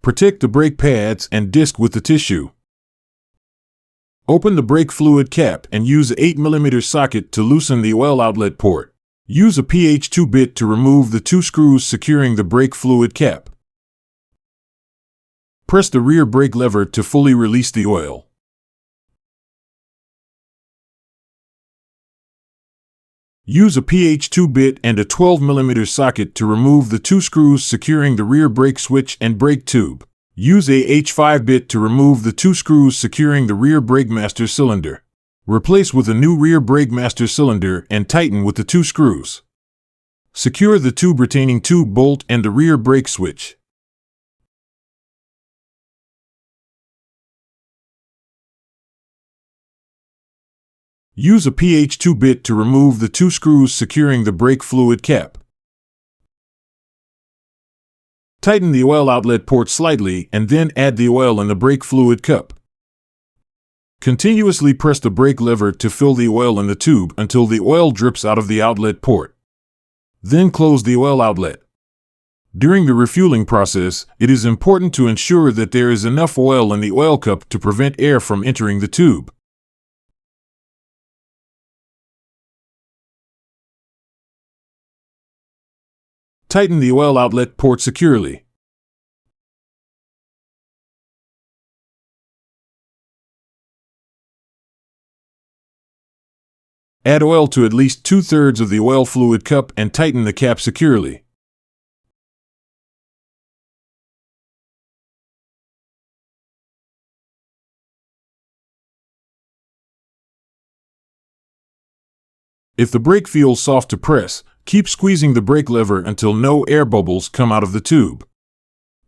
Protect the brake pads and disc with the tissue. Open the brake fluid cap and use an 8mm socket to loosen the oil outlet port. Use a PH2 bit to remove the 2 screws securing the brake fluid cap. Press the rear brake lever to fully release the oil. Use a PH2 bit and a 12mm socket to remove the 2 screws securing the rear brake switch and brake tube. Use a H5 bit to remove the 2 screws securing the rear brake master cylinder. Replace with a new rear brake master cylinder and tighten with the 2 screws. Secure the tube retaining tube bolt and the rear brake switch. Use a PH2 bit to remove the 2 screws securing the brake fluid cap. Tighten the oil outlet port slightly and then add the oil in the brake fluid cup. Continuously press the brake lever to fill the oil in the tube until the oil drips out of the outlet port. Then close the oil outlet. During the refueling process, it is important to ensure that there is enough oil in the oil cup to prevent air from entering the tube. Tighten the oil outlet port securely. Add oil to at least 2/3 of the oil fluid cup and tighten the cap securely. If the brake feels soft to press, keep squeezing the brake lever until no air bubbles come out of the tube.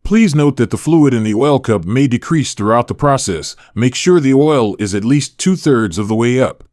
Please note that the fluid in the oil cup may decrease throughout the process. Make sure the oil is at least 2/3 of the way up.